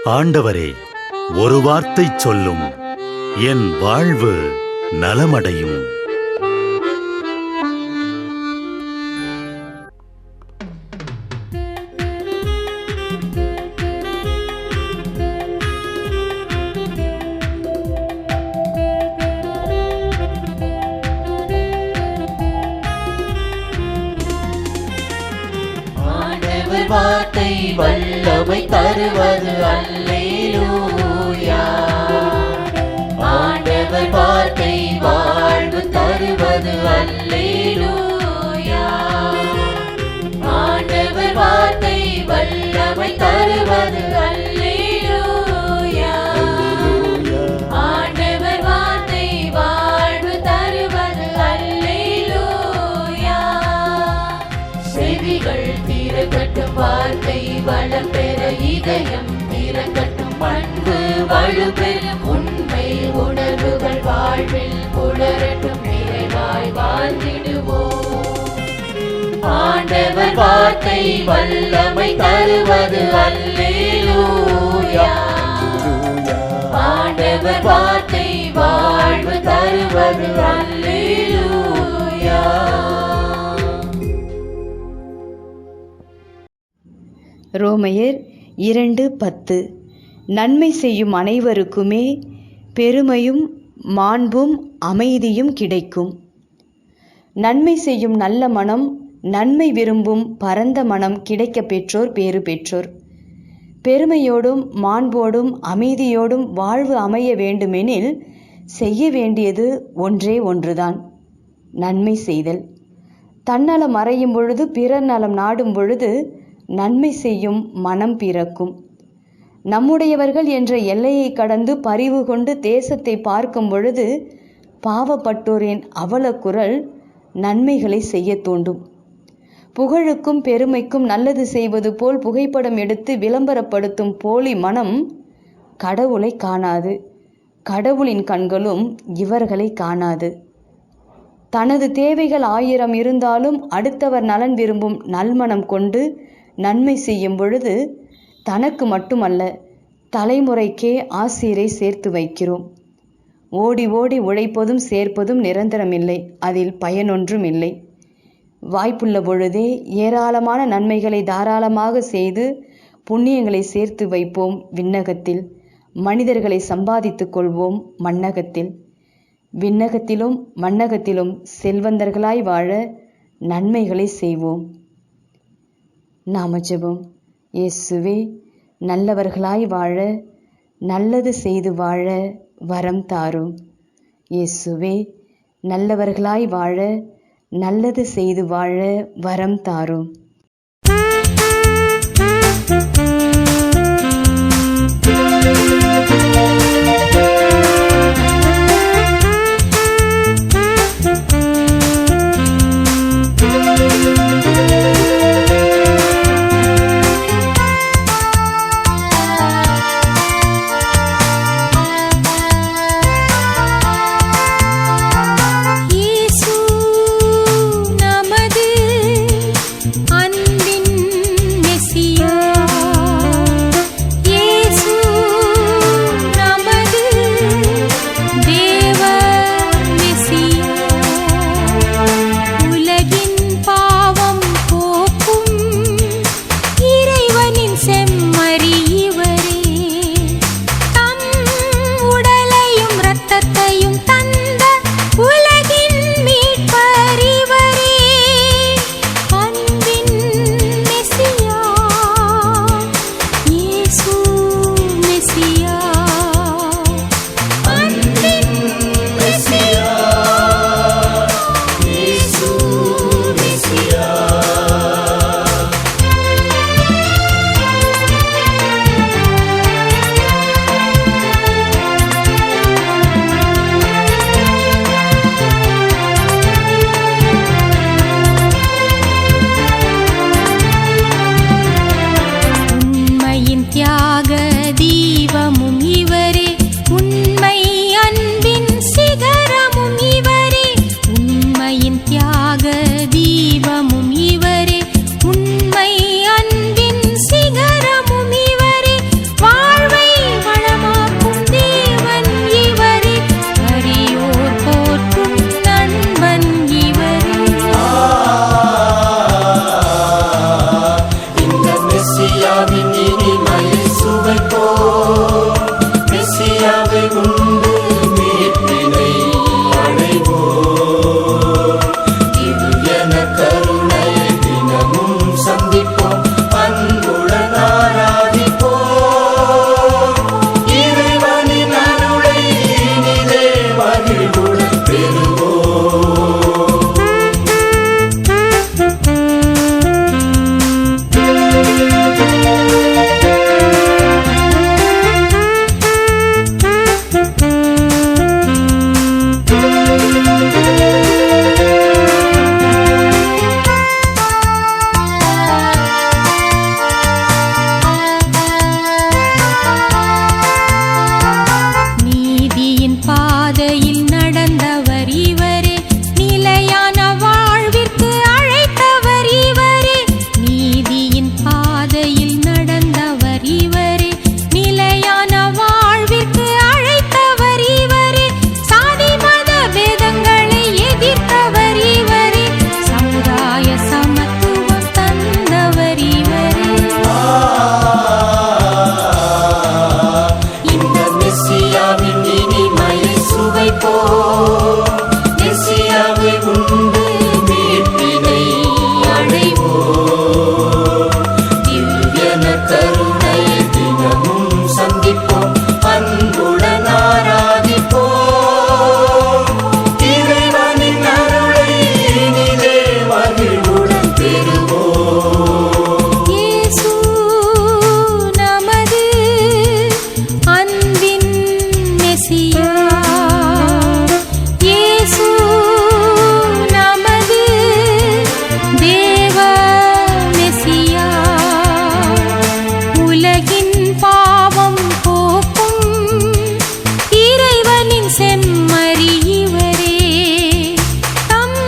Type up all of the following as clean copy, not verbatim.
ஆண்டவரே, ஒரு வார்த்தை சொல்லும், என் வாழ்வு நலமடையும். வார்த்தை வல்லமை தருவது அல்லேலூயா. ஆண்டவர் வார்த்தை வாழ்வு தருவது அல்லேலூயா. ஆண்டவர் வார்த்தை வல்லமை தருவது அல்லேலூயா. ஆண்டவர் வார்த்தை வாழ்வு தருவது அல்லேலூயா. செவிகள் திறக்கட்டும், வார்த்தை வளம் பெற இதயம் திறக்கட்டும், பண்பு வலுப்பெறும், உண்மை உணர்வுகள் வாழ்வில் புலரட்டும், நிறைவாய் வாழ்ந்திடுவோம். ஆண்டவர் வார்த்தை வல்லமை தருவது அல்லேலூயா. ஆண்டவர் வார்த்தை வாழ்வு தருவது அல்லேலூயா. ரோமையர் 2:10. நன்மை செய்யும் அனைவருக்குமே பெருமையும் மாண்பும் அமைதியும் கிடைக்கும். நன்மை செய்யும் நல்ல மனம், நன்மை விரும்பும் பரந்த மனம் கிடைக்க பெற்றோர் பேறு பெற்றோர். பெருமையோடும் மாண்போடும் அமைதியோடும் வாழ்வு அமைய வேண்டுமெனில் செய்ய வேண்டியது ஒன்றே ஒன்றுதான், நன்மை செய்தல். தன்னலம் மறையும் பொழுது பிறர் நலம் நாடும் பொழுது நன்மை செய்யும் மனம் பிறக்கும். நம்முடையவர்கள் என்ற எல்லையை கடந்து பரிவு கொண்டு தேசத்தை பார்க்கும் பொழுது பாவப்பட்டோரின் அவலக்குரல் நன்மைகளை செய்ய தூண்டும். புகழுக்கும் பெருமைக்கும் நல்லது செய்வது போல் புகைப்படம் எடுத்து விளம்பரப்படுத்தும் போலி மனம் கடவுளை காணாது, கடவுளின் கண்களும் இவர்களை காணாது. தனது தேவைகள் 1000 இருந்தாலும் அடுத்தவர் நலன் விரும்பும் நல்மனம் கொண்டு நன்மை செய்யும் பொழுது தனக்கு மட்டுமல்ல, தலைமுறைக்கே ஆசீரை சேர்த்து வைக்கிறோம். ஓடி ஓடி உழைப்பதும் சேர்ப்பதும் நிரந்தரமில்லை, அதில் பயனொன்றும் இல்லை. வாய்ப்புள்ள பொழுதே ஏராளமான நன்மைகளை தாராளமாக செய்து புண்ணியங்களை சேர்த்து வைப்போம் விண்ணகத்தில். மனிதர்களை சம்பாதித்துக் கொள்வோம் மண்ணகத்தில். விண்ணகத்திலும் மண்ணகத்திலும் செல்வந்தர்களாய் வாழ நன்மைகளை செய்வோம். நாம ஜெபம். இயேசுவே, நல்லவர்களாய் வாழ, நல்லது செய்து வாழ வரம் தாரும். இயேசுவே, நல்லவர்களாய் வாழ, நல்லது செய்து வாழ வரம் தாரும். இயேசு நமது மெசியாவின் இனிமையை சுவைப்போம், மெசியாவை உண்டு மீட்பினை அடைவோம். திவ்யன கருணையை தினமும் சந்திப்போம், அன்புடன் ஆராதிப்போம். இறைவனின் அருளை இனிதே மகிழ்வுடன் பெறுவோம். நீதியின் பாதையில் நடந்தவர் இவரே, நிலையான வாழ்விற்கு அழைத்தவர் இவரே. நீதியின் பாதையில் நடந்தவர் இவரே, நிலையான வாழ்விற்கு அழைத்தவர் இவரே. சாதி மத பேதங்களை எதிர்த்தவர் இவரே, சமுதாய சமத்துவம் தந்தவர் இவரே. இந்த மெசியாவின் இனிமையை சுவைப்போம், மெசியாவை உண்டு மீட்பினை அடைவோம். திவ்யன கருணையை தினமும் சந்திப்போம், அன்புடன் ஆராதிப்போம். இறைவனின் அருளை இனிதே மகிழ்வுடன் பெறுவோம். இயேசு நமது அன்பின் மெசியா, இயேசு நமது தேவ மெசியா. உலகின் பாவம் போக்கும் இறைவனின் செம்மறி இவரே. தம்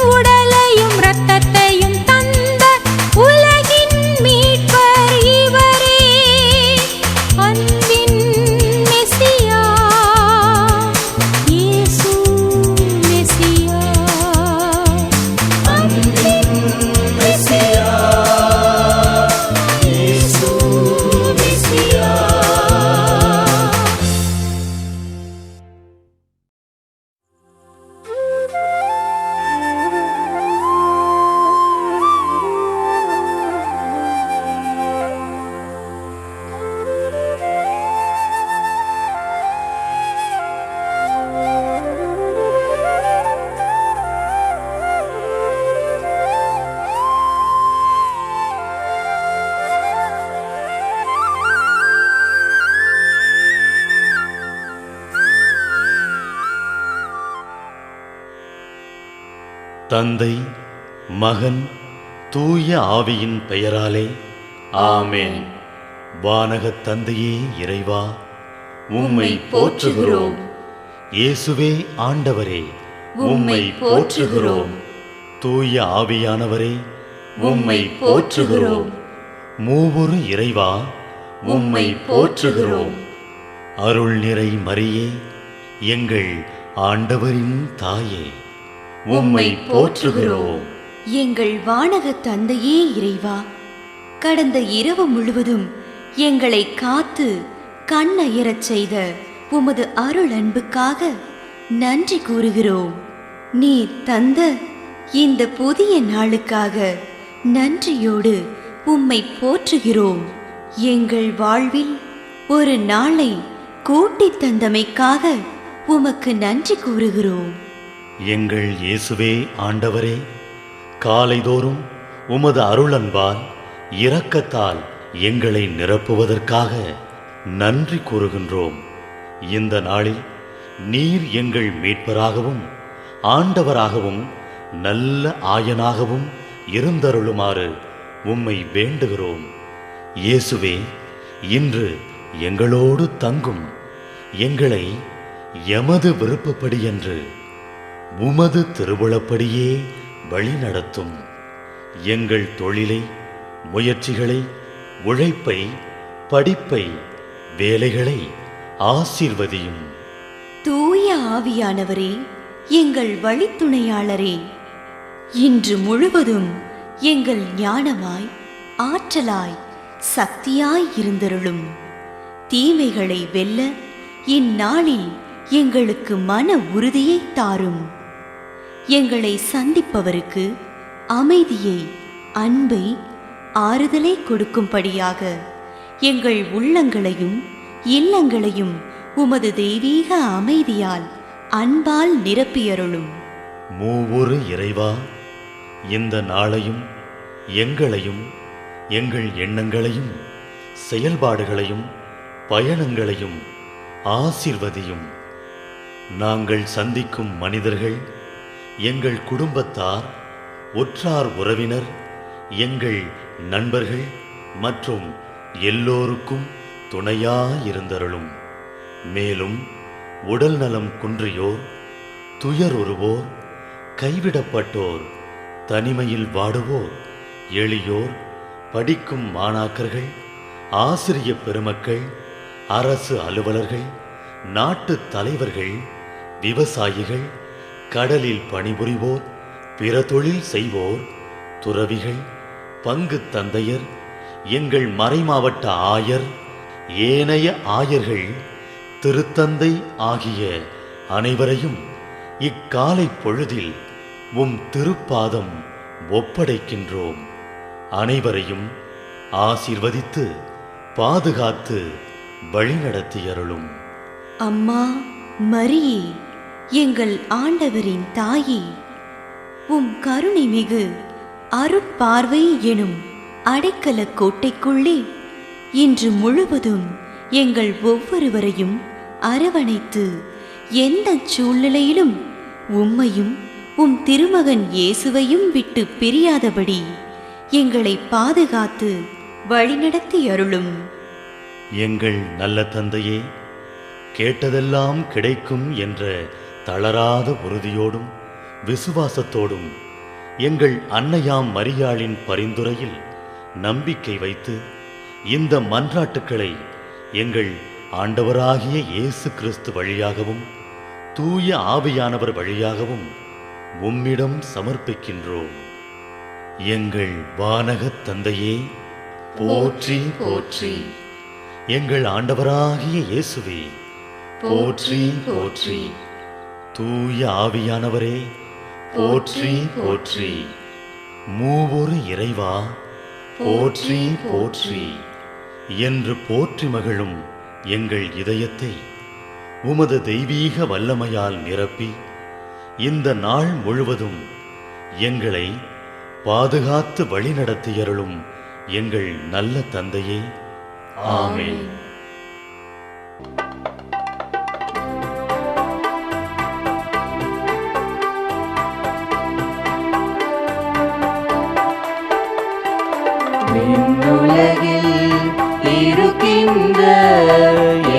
உடலையும் இரத்தத்தையும் தந்த உலகின் மீட்பர் இவரே. அன்பின் மெசியா, இயேசு மெசியா. அன்பின் மெசியா, இயேசு மெசியா. தந்தை, மகன், தூய ஆவியின் பெயராலே ஆமென். வானகத் தந்தையே இறைவா, உம்மை போற்றுகிறோம். இயேசுவே ஆண்டவரே, உம்மை போற்றுகிறோம். தூய ஆவியானவரே, உம்மை போற்றுகிறோம். மூவொரு இறைவா, உம்மை போற்றுகிறோம். அருள் நிறை மரியே, எங்கள் ஆண்டவரின் தாயே, உம்மை போற்றுகிறோம். எங்கள் வானகத் தந்தையே இறைவா, கடந்த இரவு முழுவதும் எங்களை காத்து கண்ணயரச் செய்த உமது அருள் அன்புக்காக நன்றி கூறுகிறோம். நீர் தந்த இந்த புதிய நாளுக்காக நன்றியோடு உம்மை போற்றுகிறோம். எங்கள் வாழ்வில் ஒரு நாளை கூட்டித் தந்தமைக்காக உமக்கு நன்றி கூறுகிறோம். எங்கள் இயேசுவே ஆண்டவரே, காலைதோறும் உமது அருளன்பால் இரக்கத்தால் எங்களை நிரப்புவதற்காக நன்றி கூறுகின்றோம். இந்த நாளில் நீர் எங்கள் மீட்பராகவும் ஆண்டவராகவும் நல்ல ஆயனாகவும் இருந்தருளுமாறு உம்மை வேண்டுகிறோம். இயேசுவே, இன்று எங்களோடு தங்கும். எங்களை எமது விருப்பப்படியன்று உமது திருவுளப்படியே வழிநடத்தும். எங்கள் தொழிலை, முயற்சிகளை, உழைப்பை, படிப்பை, வேலைகளை ஆசீர்வதியும். தூய ஆவியானவரே, எங்கள் வழித்துணையாளரே, இன்று முழுவதும் எங்கள் ஞானமாய், ஆற்றலாய், சக்தியாய் இருந்தருளும். தீமைகளை வெல்ல இந்நாளில் எங்களுக்கு மன உறுதியை தாரும். எங்களை சந்திப்பவருக்கு அமைதியை, அன்பை, ஆறுதலை கொடுக்கும்படியாக எங்கள் உள்ளங்களையும் இல்லங்களையும் உமது தெய்வீக அமைதியால், அன்பால் நிரப்பியருளும். மூவொரு இறைவா, இந்த நாளையும் எங்களையும் எங்கள் எண்ணங்களையும் செயல்பாடுகளையும் பயணங்களையும் ஆசீர்வதியும். நாங்கள் சந்திக்கும் மனிதர்கள், எங்கள் குடும்பத்தார், உற்றார் உறவினர், எங்கள் நண்பர்கள் மற்றும் எல்லோருக்கும் துணையாயிருந்தருளும். மேலும் உடல் நலம் குன்றியோர், துயருறுவோர், கைவிடப்பட்டோர், தனிமையில் வாடுவோர், எளியோர், படிக்கும் மாணாக்கர்கள், ஆசிரிய பெருமக்கள், அரசு அலுவலர்கள், நாட்டு தலைவர்கள், விவசாயிகள், கடலில் பணிபுரிவோர், பிற தொழில் செய்வோர், துறவிகள், பங்கு தந்தையர், எங்கள் மறைமாவட்ட ஆயர், ஏனைய ஆயர்கள், திருத்தந்தை ஆகிய அனைவரையும் இக்காலை பொழுதில் உம் திருப்பாதம் ஒப்படைக்கின்றோம். அனைவரையும் ஆசீர்வதித்து பாதுகாத்து வழிநடத்தியருளும். அம்மா மரியே, எங்கள் ஆண்டவரின் தாயே, உம் கருணை மிகு அருட்பார்வை எனும் அடைக்கல கோட்டைக்குள்ளே இன்று முழுவதும் எங்கள் ஒவ்வொருவரையும் அரவணைத்து எந்த சூழ்நிலையிலும் உம்மையும் உம் திருமகன் இயேசுவையும் விட்டு பிரியாதபடி எங்களை பாதுகாத்து வழிநடத்தி அருளும். எங்கள் நல்ல தந்தையே, கேட்டதெல்லாம் கிடைக்கும் என்ற தளராத உறுதியோடும் விசுவாசத்தோடும் எங்கள் அன்னையாம் மரியாளின் பரிந்துரையில் நம்பிக்கை வைத்து இந்த மன்றாட்டுக்களை எங்கள் ஆண்டவராகிய இயேசு கிறிஸ்து வழியாகவும் தூய ஆவியானவர் வழியாகவும் உம்மிடம் சமர்ப்பிக்கின்றோம். எங்கள் வானகத் தந்தையே, போற்றி போற்றி. எங்கள் ஆண்டவராகிய இயேசுவே, போற்றி போற்றி. தூய ஆவியானவரே, போற்றி போற்றி. மூவொரு இறைவா, போற்றி போற்றி என்று போற்றி மகிழும் எங்கள் இதயத்தை உமது தெய்வீக வல்லமையால் நிரப்பி இந்த நாள் முழுவதும் எங்களை பாதுகாத்து வழிநடத்தியருளும் எங்கள் நல்ல தந்தையே. ஆமென். விண்ணுலகில் இருக்கின்ற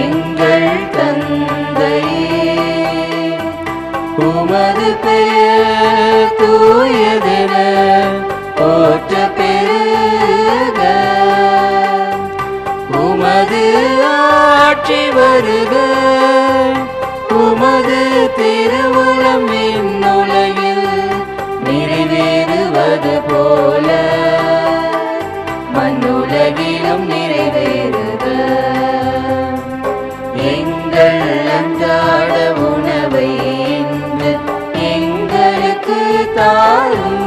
எங்கள் தந்தையே, உமது பெயர் தூயதென போற்ற பெருக, உமது ஆட்சி வருக, உமது திருவுளம் விண்ணுலகில் நிறைவேறுவது போல மண்ணுலகிலும் நிறைவேறுக. எங்கள் அன்றாட உணவை இன்று எங்களுக்கு தாரும்.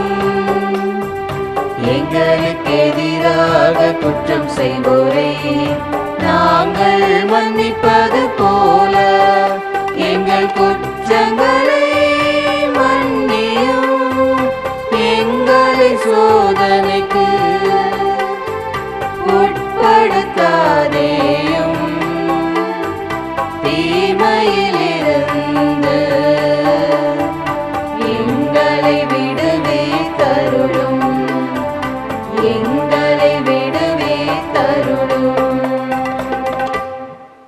எங்களுக்கு எதிராக குற்றம் செய்வோரை நாங்கள் மன்னிப்பது போல எங்கள் குற்றங்களை மன்னியும். எங்களை சோதனைக்கு உட்படுத்தாதே,